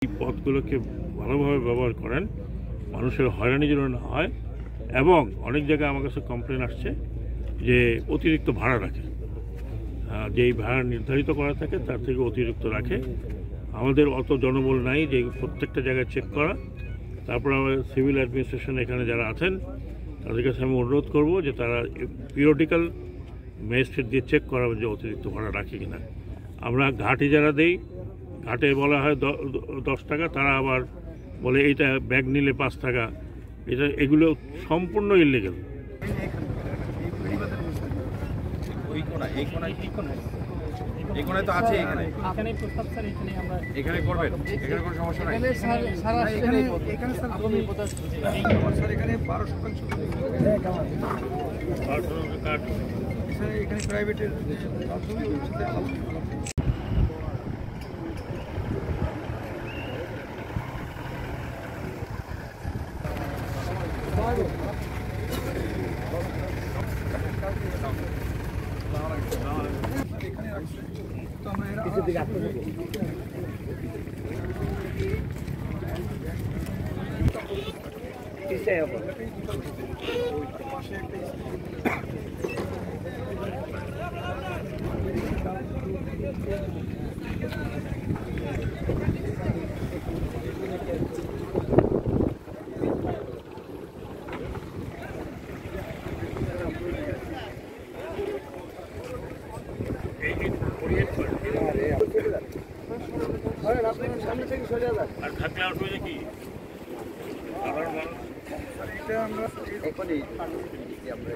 এই পথগুলোকে ভালোভাবে ব্যবহার করেন, মানুষের হয়রানি যেন না হয়। এবং অনেক জায়গায় আমার কাছে কমপ্লেন আসছে যে অতিরিক্ত ভাড়া রাখে, যেই ভাড়া নির্ধারিত করা থাকে তার থেকে অতিরিক্ত রাখে। আমাদের অত জনবল নাই যে প্রত্যেকটা জায়গায় চেক করা। তারপর আমাদের সিভিল অ্যাডমিনিস্ট্রেশন এখানে যারা আছেন তাদের কাছে আমি অনুরোধ করব যে তারা পিরিয়ডিক্যাল ম্যাজিস্ট্রেট দিয়ে চেক করা যে অতিরিক্ত ভাড়া রাখে কিনা। আমরা ঘাটে যারা দেই, ঘাটে বলা হয় 10 টাকা, তারা আবার বলে এইটা ব্যাগ নিলে 5 টাকা। এগুলো সম্পূর্ণ ইলিগাল। প্রাইভেটের সামনে থেকে সরে যাবে আর থাকলে অসুবিধা কি? এটা আমরা এখনই আমরা